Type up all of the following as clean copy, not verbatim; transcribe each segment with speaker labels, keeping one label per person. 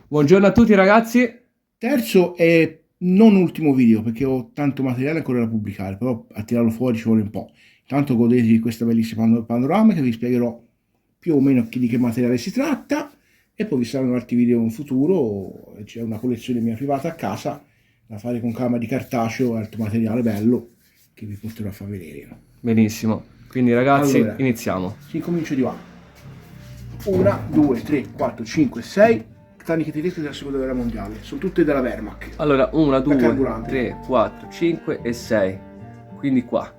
Speaker 1: Buongiorno a tutti ragazzi.
Speaker 2: Terzo e non ultimo video, perché ho tanto materiale ancora da pubblicare, però a tirarlo fuori ci vuole un po'. Intanto godetevi questa bellissima panoramica, vi spiegherò più o meno di che materiale si tratta e poi vi saranno altri video in futuro. C'è una collezione mia privata a casa da fare con calma di cartaceo e altro materiale bello che vi porterò a far vedere.
Speaker 1: Benissimo, quindi ragazzi
Speaker 2: Allora,
Speaker 1: iniziamo.
Speaker 2: si comincia di qua. 1, 2, 3, 4, 5, 6 taniche tedesche della seconda guerra mondiale. Sono tutte della Wehrmacht.
Speaker 1: Allora 1, 2,
Speaker 2: carburante.
Speaker 1: 3, 4, 5 e 6. Quindi qua.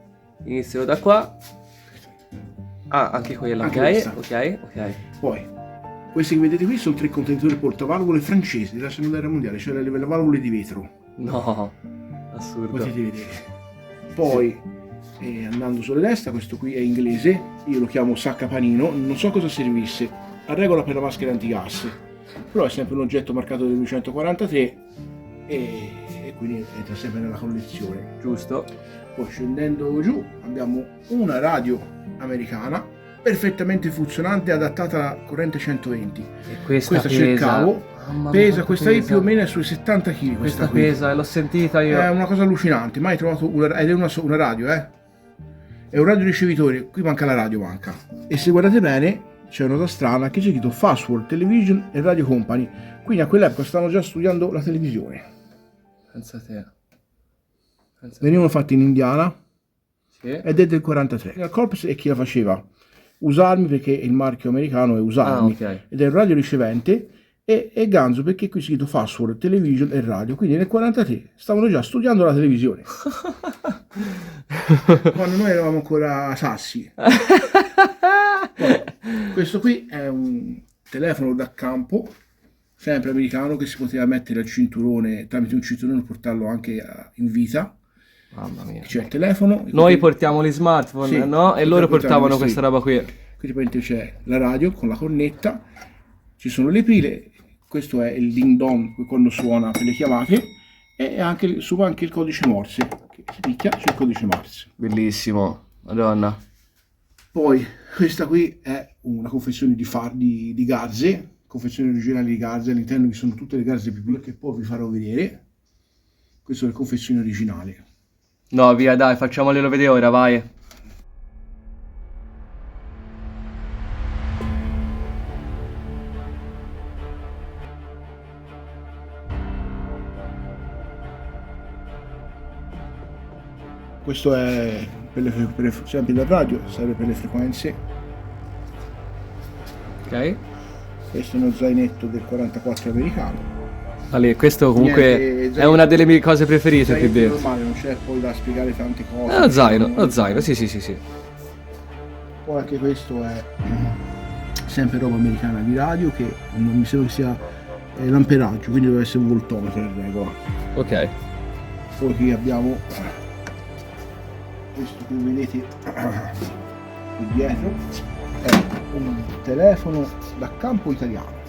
Speaker 1: Inizierò da qua. Ah, anche quella,
Speaker 2: Anche
Speaker 1: ok,
Speaker 2: questa.
Speaker 1: ok.
Speaker 2: Poi, questi che vedete qui sono 3 contenitori portavalvole francesi della seconda guerra mondiale, cioè le valvole di vetro.
Speaker 1: No, assurdo.
Speaker 2: Potete vedere. Poi, andando sulla destra, questo qui è inglese, io lo chiamo sacca panino, non so cosa servisse, a regola per la maschera antigas, però è sempre un oggetto marcato del 1943 e quindi entra sempre nella collezione.
Speaker 1: Giusto.
Speaker 2: Poi scendendo giù abbiamo una radio americana perfettamente funzionante, adattata a corrente 120.
Speaker 1: E questa
Speaker 2: c'è il
Speaker 1: pesa.
Speaker 2: cavo,
Speaker 1: Mamma mia,
Speaker 2: pesa,
Speaker 1: quanto
Speaker 2: questa qui
Speaker 1: pesa.
Speaker 2: più o meno è sui 70 kg.
Speaker 1: Questa pesa, l'ho sentita io.
Speaker 2: È una cosa allucinante, mai trovato ed è una radio, è un radioricevitore, qui manca la radio, manca. E se guardate bene c'è una nota strana che c'è scritto Fastword Television e Radio Company, quindi a quell'epoca stavano già studiando la televisione.
Speaker 1: Pensa te.
Speaker 2: Venivano fatti in Indiana,
Speaker 1: Sì.
Speaker 2: ed è del 43. La Corps è chi la faceva, Usarmi perché il marchio americano è Usarmi,
Speaker 1: ok.
Speaker 2: ed è il radio ricevente, e Ganzo perché qui è scritto Fastword Television e Radio, quindi nel 43 stavano già studiando la televisione. Quando noi eravamo ancora sassi. Poi, questo qui è un telefono da campo, sempre americano, che si poteva mettere al cinturone, tramite un cinturone portarlo anche in vita.
Speaker 1: Mamma mia.
Speaker 2: C'è il telefono.
Speaker 1: Noi portiamo gli smartphone,
Speaker 2: Sì,
Speaker 1: no? E loro portavano
Speaker 2: sì.
Speaker 1: questa roba qui.
Speaker 2: Qui c'è la radio con la cornetta, ci sono le pile, questo è il ding dong quando suona per le chiamate, e anche il codice Morse, che si picchia, c'è il codice Morse.
Speaker 1: Bellissimo, madonna.
Speaker 2: Poi questa qui è una confezione di garze, confezione originale di garze, all'interno vi sono tutte le garze più piccole che poi vi farò vedere. Questa è la confezione originale.
Speaker 1: No, via, dai, facciamolo vedere ora, vai.
Speaker 2: Questo è sempre del radio, serve per le frequenze.
Speaker 1: Ok.
Speaker 2: Questo è uno zainetto del 44 americano.
Speaker 1: Allora, questo comunque
Speaker 2: Niente,
Speaker 1: è una delle mie cose preferite qui
Speaker 2: zainetto
Speaker 1: dentro.
Speaker 2: normale, non c'è poi da spiegare tante cose.
Speaker 1: È lo zaino, sì.
Speaker 2: Poi anche questo è sempre roba americana di radio, che non mi sembra che sia l'amperaggio, quindi deve essere un voltometro in regola.
Speaker 1: Ok.
Speaker 2: Poi qui abbiamo questo che vedete qui dietro, è un telefono da campo italiano,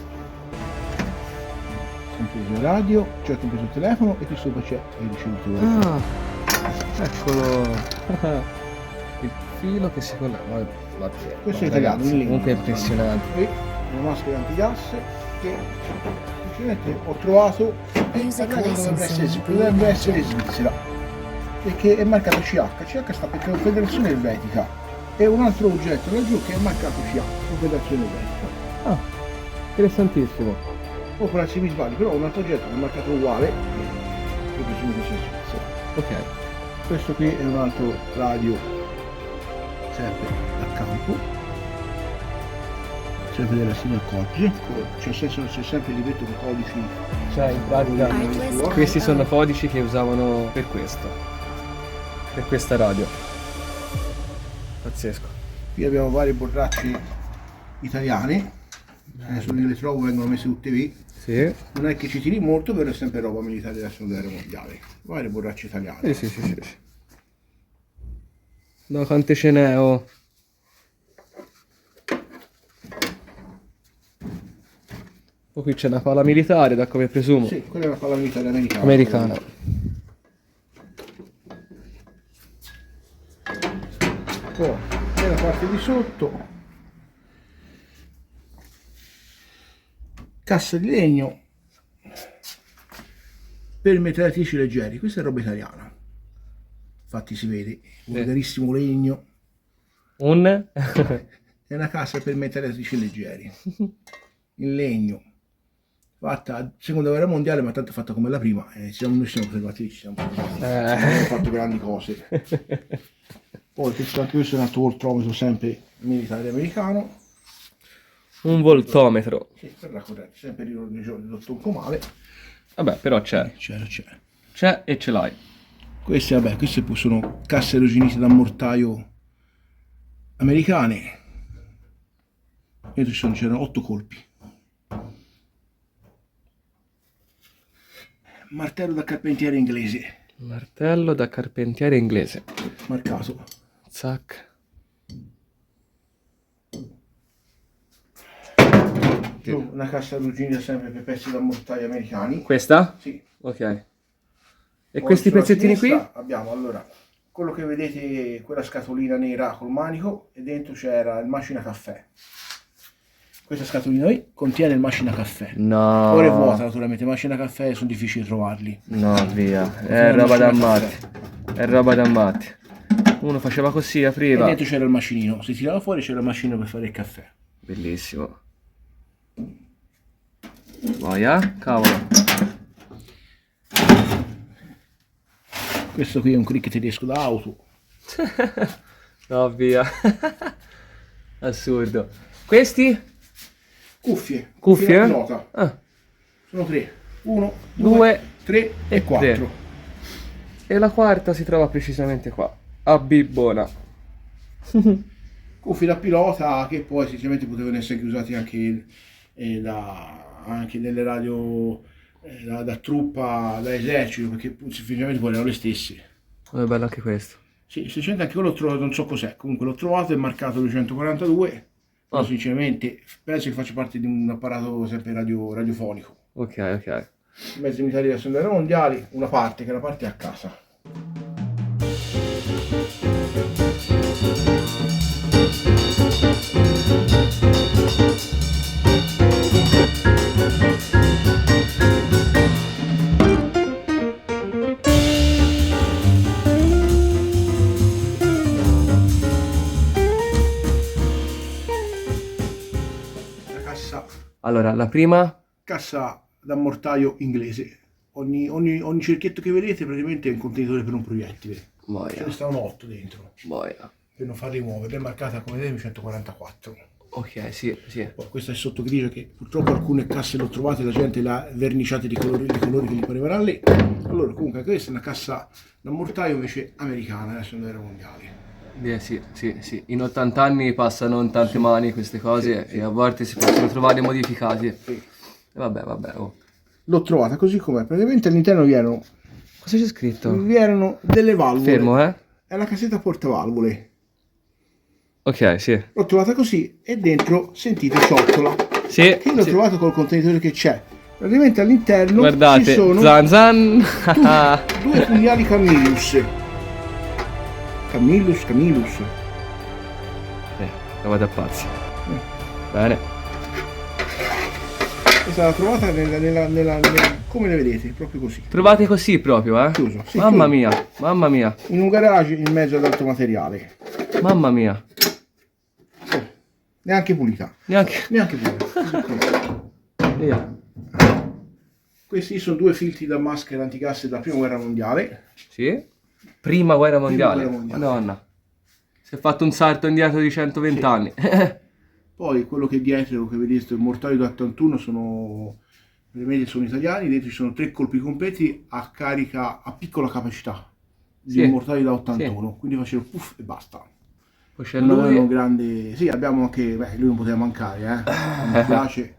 Speaker 2: compreso il radio, cioè compreso il telefono, e qui sopra c'è il ricevitore.
Speaker 1: Ah, eccolo. Il filo che si collega.
Speaker 2: Questo è italiano, in legno.
Speaker 1: Comunque è impressionante.
Speaker 2: Qui una maschera antigas che sinceramente ho trovato, dovrebbe essere svizzera, perché è marcato CH sta per Confederazione Elvetica, e un altro oggetto laggiù che è marcato CH, Confederazione Elvetica.
Speaker 1: Ah, interessantissimo.
Speaker 2: O per se mi sbaglio, però un altro oggetto che è marcato uguale, io presumo che sia svizzera.
Speaker 1: Ok.
Speaker 2: Questo qui è un altro radio, sempre da campo, sempre della Signor Codice, c'è sempre il libretto con codici.
Speaker 1: Cioè, in pratica, questi sono codici che usavano per questo. Per questa radio. Pazzesco.
Speaker 2: Qui abbiamo varie borracce italiane, adesso io le trovo, vengono messe tutte lì.
Speaker 1: Sì.
Speaker 2: Non è che ci tiri molto, però è sempre roba militare della seconda guerra mondiale. Varie borracce italiane.
Speaker 1: Sì. No, quante ce n'è, oh. Poi qui c'è una pala militare, da come presumo.
Speaker 2: Sì, quella è una palla militare americana.
Speaker 1: Americana.
Speaker 2: Poi, nella parte di sotto, cassa di legno permetratrici leggeri, questa è roba italiana, infatti si vede, vulgarissimo legno, è una cassa per permetratrici leggeri, in legno, fatta seconda guerra mondiale, ma tanto fatta come la prima, noi siamo conservatrici, abbiamo fatto grandi cose. Poi anche questo è un altro voltometro sempre militare americano,
Speaker 1: Un voltometro.
Speaker 2: sì, per la corrente, sempre di dottor Comale.
Speaker 1: Vabbè, però c'è. C'è e ce l'hai.
Speaker 2: Queste, vabbè, queste sono casse arrugginite da mortaio americane. Dentro c'erano 8 colpi. Martello da carpentiere inglese.
Speaker 1: Martello da carpentiere inglese.
Speaker 2: Marcato.
Speaker 1: Zac.
Speaker 2: Una cassa arrugginita sempre per pezzi da mortaio americani.
Speaker 1: Questa?
Speaker 2: Sì.
Speaker 1: Ok. E
Speaker 2: Poi
Speaker 1: questi
Speaker 2: sulla
Speaker 1: pezzettini qui?
Speaker 2: sinistra abbiamo allora quello che vedete, quella scatolina nera col manico, e dentro c'era il macina caffè. Questa scatolina qui contiene il macina caffè.
Speaker 1: No.
Speaker 2: Ora è vuota naturalmente, macina caffè sono difficili trovarli.
Speaker 1: No, via. È roba da matti. È roba da matti. Uno faceva così,
Speaker 2: E
Speaker 1: apriva.
Speaker 2: dentro c'era il macinino, si tirava fuori c'era il macinino per fare il caffè.
Speaker 1: Bellissimo. Boia, cavolo.
Speaker 2: Questo qui è un crick tedesco da auto.
Speaker 1: No, via. Assurdo. Questi?
Speaker 2: Cuffie.
Speaker 1: Cuffie?
Speaker 2: da pilota.
Speaker 1: Ah,
Speaker 2: Sono 3. 1,
Speaker 1: 2
Speaker 2: 2, 3 e 4.
Speaker 1: tre. E la quarta si trova precisamente qua. A Bibbona.
Speaker 2: Cuffie da pilota che poi sinceramente potevano essere usati anche, anche nelle radio da truppa, da esercito, perché semplicemente poi erano le stesse.
Speaker 1: È bello anche questo.
Speaker 2: Sì, sinceramente anche quello l'ho trovato, non so cos'è, comunque l'ho trovato, è marcato 242, però
Speaker 1: Ah.
Speaker 2: sinceramente penso che faccia parte di un apparato sempre radiofonico.
Speaker 1: Ok, ok.
Speaker 2: I mezzi militari della seconda guerra mondiale, una parte, che la parte è a casa. La
Speaker 1: Allora, la prima?
Speaker 2: cassa da mortaio inglese. Ogni cerchietto che vedete praticamente è un contenitore per un proiettile. Ce
Speaker 1: Boia,
Speaker 2: ne stanno 8 dentro,
Speaker 1: boia.
Speaker 2: per non farli muovere. È marcata come vedete 144.
Speaker 1: Ok, sì, sì.
Speaker 2: Poi questa è sotto grigia, che purtroppo alcune casse le ho trovate, la gente le ha verniciate di colori che gli parevano a lei. Allora comunque questa è una cassa da mortaio invece americana della seconda guerra mondiale.
Speaker 1: Beh, sì, sì, sì. In 80 anni passano in tante mani queste cose e a volte si possono trovare modificati.
Speaker 2: Sì.
Speaker 1: E vabbè, oh.
Speaker 2: L'ho trovata così com'è, praticamente all'interno vi erano
Speaker 1: Cosa c'è scritto?
Speaker 2: delle valvole.
Speaker 1: Fermo, eh?
Speaker 2: È la cassetta portavalvole.
Speaker 1: Ok, sì.
Speaker 2: L'ho trovata così e dentro sentite ciotola.
Speaker 1: Sì,
Speaker 2: Io l'ho
Speaker 1: sì.
Speaker 2: trovato col contenitore che c'è. Praticamente all'interno ci
Speaker 1: Guardate,
Speaker 2: sono
Speaker 1: zan zan.
Speaker 2: due pugnali Camillus. Camillus.
Speaker 1: La vado a pazzi. Bene.
Speaker 2: Questa l'ho trovata come le vedete, proprio così.
Speaker 1: Trovate così proprio, eh?
Speaker 2: Chiuso, sì,
Speaker 1: Mamma
Speaker 2: chiuso.
Speaker 1: mia, mamma mia,
Speaker 2: In un garage in mezzo ad altro materiale.
Speaker 1: mamma mia.
Speaker 2: Neanche pulita.
Speaker 1: Neanche.
Speaker 2: Via. Questi sono due filtri da maschera antigas della prima guerra mondiale.
Speaker 1: Sì? Prima guerra mondiale.
Speaker 2: guerra mondiale.
Speaker 1: Madonna. Si è fatto un salto indietro di 120
Speaker 2: Sì.
Speaker 1: anni.
Speaker 2: Poi quello che è dietro, che vedete, il mortaio da 81, sono italiani. Dentro ci sono 3 colpi completi a carica, a piccola capacità di
Speaker 1: Sì.
Speaker 2: un mortaio da 81. Quindi facevano puff e basta.
Speaker 1: Poi c'è
Speaker 2: Non avevano
Speaker 1: lui.
Speaker 2: grande. Sì, abbiamo anche. Beh, lui non poteva mancare, mi piace.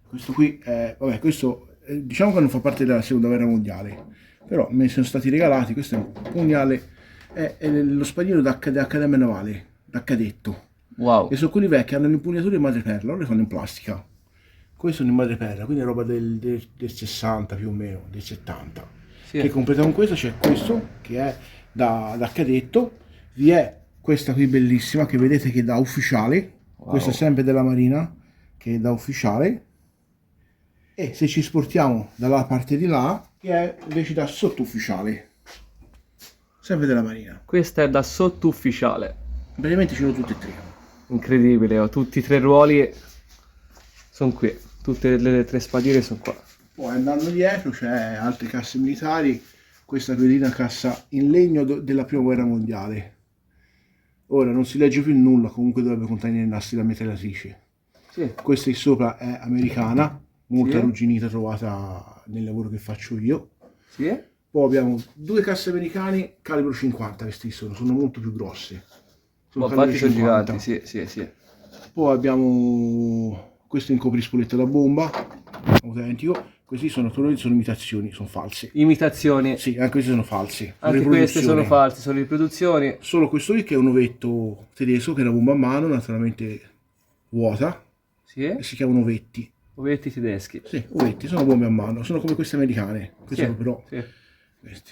Speaker 2: Questo qui è. Vabbè, questo diciamo che non fa parte della seconda guerra mondiale. Però me ne sono stati regalati. Questo è un pugnale. È lo spadiero da Accademia Navale, da cadetto.
Speaker 1: Wow.
Speaker 2: E sono quelli vecchi, hanno l'impugnatura in madreperla, loro le fanno in plastica. Questi sono in madreperla, quindi è roba del 60 più o meno, del 70.
Speaker 1: Sì.
Speaker 2: Che completa con questo c'è questo che è da cadetto, vi è questa qui bellissima che vedete che è da ufficiale,
Speaker 1: Wow.
Speaker 2: questa è sempre della Marina, che è da ufficiale. E se ci sportiamo dalla parte di là, che è invece da sottufficiale, sempre della Marina.
Speaker 1: Questa è da sottufficiale.
Speaker 2: Praticamente ce ne ho tutte e tre.
Speaker 1: Incredibile, ho tutti i tre ruoli sono qui. Tutte le tre spadiere sono qua.
Speaker 2: Poi andando dietro c'è altre casse militari. Questa qui è una cassa in legno della prima guerra mondiale. Ora non si legge più nulla, comunque dovrebbe contenere nastri da metallatrice.
Speaker 1: Sì.
Speaker 2: Questa di sopra è americana, molto
Speaker 1: Sì.
Speaker 2: arrugginita, trovata nel lavoro che faccio io.
Speaker 1: Sì?
Speaker 2: Poi abbiamo due casse americane calibro 50, queste sono molto più grosse.
Speaker 1: Ma
Speaker 2: calibro
Speaker 1: infatti sono
Speaker 2: 50.
Speaker 1: giganti, sì.
Speaker 2: Poi abbiamo questo in coprispoletta da bomba, autentico. Questi sono imitazioni, sono false.
Speaker 1: Imitazioni.
Speaker 2: Sì, anche queste sono false.
Speaker 1: Anche queste sono false, sono riproduzioni.
Speaker 2: Solo questo qui che è un ovetto tedesco, che è una bomba a mano, naturalmente vuota,
Speaker 1: Sì?
Speaker 2: e si chiamano ovetti.
Speaker 1: Ovetti tedeschi.
Speaker 2: Sì, ovetti, sono bombe a mano, sono come queste americane. Queste sono però
Speaker 1: Sì.
Speaker 2: queste.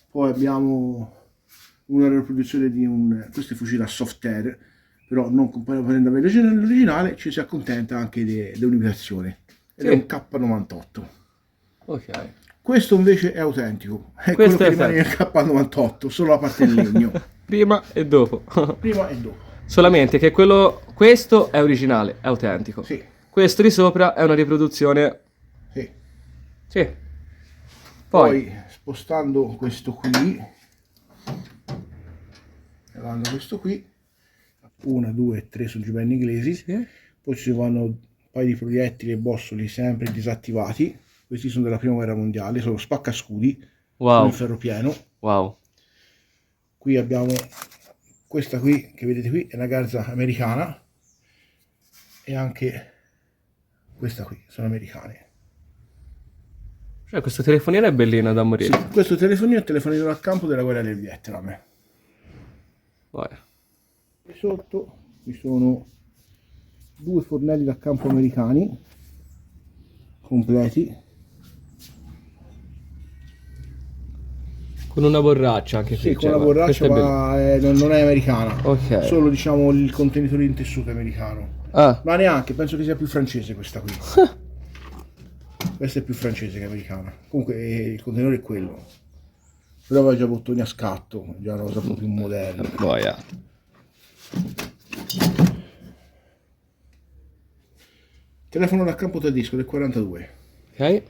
Speaker 2: Poi abbiamo una riproduzione di questo è fucile a soft air, però non prendendo l'originale, ci si accontenta anche dell'univerazione. Ed
Speaker 1: Sì.
Speaker 2: è un K98.
Speaker 1: Ok.
Speaker 2: Questo invece è autentico, è
Speaker 1: Questo
Speaker 2: quello che
Speaker 1: è
Speaker 2: rimane nel K98, solo la parte in legno,
Speaker 1: Prima e dopo.
Speaker 2: prima e dopo.
Speaker 1: Solamente che questo è originale, è autentico.
Speaker 2: Sì,
Speaker 1: Questo di sopra è una riproduzione.
Speaker 2: sì.
Speaker 1: Sì.
Speaker 2: Poi spostando questo qui, levando questo qui, 1, 2, 3 sono giubelli inglesi,
Speaker 1: Sì.
Speaker 2: poi ci vanno un paio di proiettili e bossoli sempre disattivati. Questi sono della prima guerra mondiale, sono spaccascudi, sono
Speaker 1: Wow.
Speaker 2: in ferro pieno.
Speaker 1: Wow.
Speaker 2: Qui abbiamo questa qui che vedete qui, è una garza americana, e anche questa qui sono americane.
Speaker 1: Cioè, questo telefonino è bellino da morire.
Speaker 2: Sì, questo telefonino è il telefonino da campo della guerra del Vietnam.
Speaker 1: Vai.
Speaker 2: Qui sotto ci sono due fornelli da campo americani completi.
Speaker 1: Con una borraccia anche qui.
Speaker 2: Sì, con
Speaker 1: cioè,
Speaker 2: la borraccia,
Speaker 1: questo è bello.
Speaker 2: ma non è americana.
Speaker 1: Ok.
Speaker 2: Solo diciamo il contenitore in tessuto è americano.
Speaker 1: Ah,
Speaker 2: Ma neanche, penso che sia più francese questa qui. Questa è più francese che americana. Comunque il contenitore è quello. Però aveva già bottoni a scatto, già una cosa un po' più moderna.
Speaker 1: boia.
Speaker 2: Telefono da campo tedesco del 42.
Speaker 1: Ok.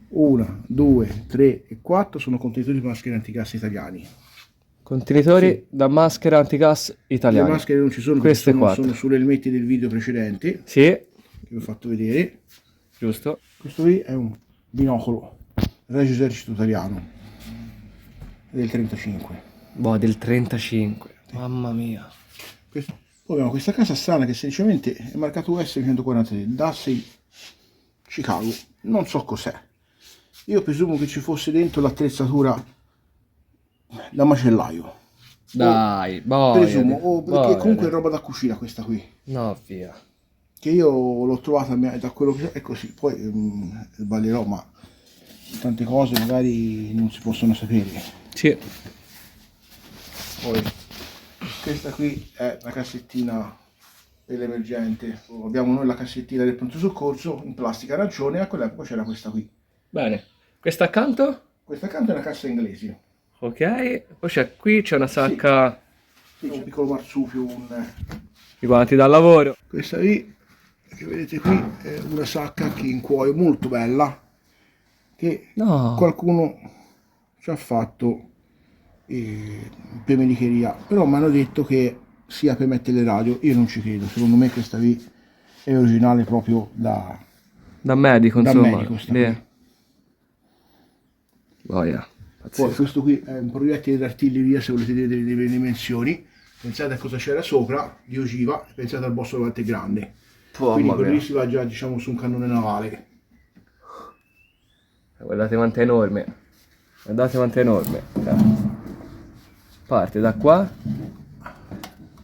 Speaker 2: 1, 2, 3 e 4 sono contenitori di maschere antigas italiani.
Speaker 1: Contenitori da maschera antigas
Speaker 2: Le
Speaker 1: italiane.
Speaker 2: maschere non ci sono,
Speaker 1: Queste
Speaker 2: perché
Speaker 1: quattro.
Speaker 2: sono sulle elmetti del video precedente
Speaker 1: Sì,
Speaker 2: che vi ho fatto vedere.
Speaker 1: giusto.
Speaker 2: Questo qui è un binocolo Regio Esercito Italiano del 35.
Speaker 1: Boh, del 35. Mamma mia.
Speaker 2: Poi abbiamo questa casa strana che semplicemente è marcato US 143 Dassey Chicago, non so cos'è. Io presumo che ci fosse dentro l'attrezzatura da macellaio.
Speaker 1: Dai, boia.
Speaker 2: Presumo, o perché
Speaker 1: boia.
Speaker 2: comunque è roba da cucina questa qui.
Speaker 1: No, via.
Speaker 2: Che io l'ho trovata da quello che è così, poi sbaglierò, ma tante cose magari non si possono sapere.
Speaker 1: Sì.
Speaker 2: Poi questa qui è la cassettina dell'emergente. Abbiamo noi la cassettina del pronto soccorso in plastica arancione, a quell'epoca c'era questa qui.
Speaker 1: Bene. Questa accanto?
Speaker 2: Questa accanto è una cassa inglese.
Speaker 1: Ok. Poi c'è una sacca
Speaker 2: Sì, c'è un piccolo marsupio,
Speaker 1: di guanti da lavoro.
Speaker 2: questa qui che vedete qui è una sacca che in cuoio molto bella che
Speaker 1: No.
Speaker 2: qualcuno ci ha fatto per melicheria, però mi hanno detto che sia per mettere le radio. Io non ci credo, secondo me questa qui è originale proprio da
Speaker 1: medico,
Speaker 2: da
Speaker 1: insomma.
Speaker 2: medico sta
Speaker 1: Bene.
Speaker 2: qui.
Speaker 1: Boia.
Speaker 2: Poi
Speaker 1: Pazzesco.
Speaker 2: questo qui è un proiettile d'artiglieria, se volete vedere delle dimensioni. Pensate a cosa c'era sopra di ogiva, pensate al bosso quanto è grande. Quindi
Speaker 1: Mamma
Speaker 2: per lì
Speaker 1: mia.
Speaker 2: si va già diciamo su un cannone navale.
Speaker 1: Guardate quanto è enorme. Guardate quanto è enorme. Parte da qua.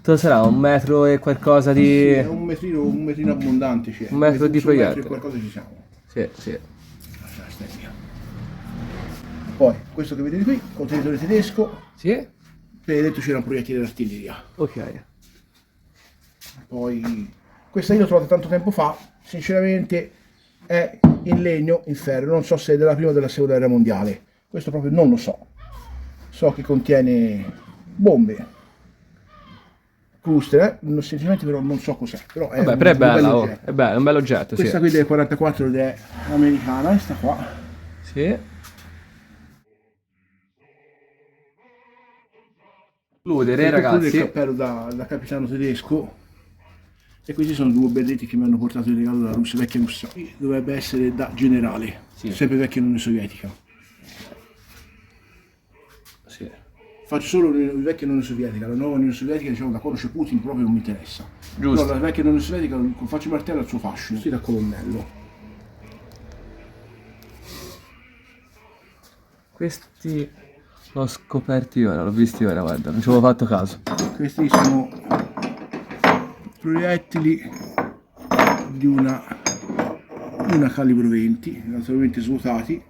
Speaker 1: Cosa sarà? 1 metro e qualcosa di...
Speaker 2: Sì, è un metrino abbondante, c'è.
Speaker 1: Un metro di
Speaker 2: Su un metro
Speaker 1: proiettile.
Speaker 2: e qualcosa ci siamo.
Speaker 1: Sì, sì.
Speaker 2: Questa è via. Poi questo che vedete qui, contenitore tedesco,
Speaker 1: Sì?
Speaker 2: per dentro c'era un proiettile d'artiglieria.
Speaker 1: Ok.
Speaker 2: Poi Questa io l'ho trovata tanto tempo fa, sinceramente è in legno, in ferro, non so se è della prima o della seconda guerra mondiale, questo proprio non lo so. So che contiene bombe, cluster, sinceramente però non so cos'è, però è
Speaker 1: Vabbè, però è
Speaker 2: un
Speaker 1: bella,
Speaker 2: bell'oggetto.
Speaker 1: è bello, è un bel oggetto,
Speaker 2: Questa
Speaker 1: sì.
Speaker 2: qui del 44 ed è americana, questa qua.
Speaker 1: Sì. Concludere,
Speaker 2: Per concludere il
Speaker 1: ragazzi.
Speaker 2: cappello da capitano tedesco. E questi sono due berretti che mi hanno portato in regalo dalla Russia, vecchia Russia. Dovrebbe essere da generale,
Speaker 1: Sì.
Speaker 2: sempre vecchia Unione Sovietica.
Speaker 1: Sì.
Speaker 2: Faccio solo la vecchia Unione Sovietica, la nuova Unione Sovietica, diciamo, da quando c'è Putin proprio non mi interessa.
Speaker 1: Giusto.
Speaker 2: Però la vecchia Unione Sovietica, faccio martello al suo fascino, sì, da colonnello.
Speaker 1: Questi l'ho scoperti ora, l'ho visti ora, guarda, non ci avevo fatto caso.
Speaker 2: Questi sono proiettili di una calibro 20, naturalmente svuotati.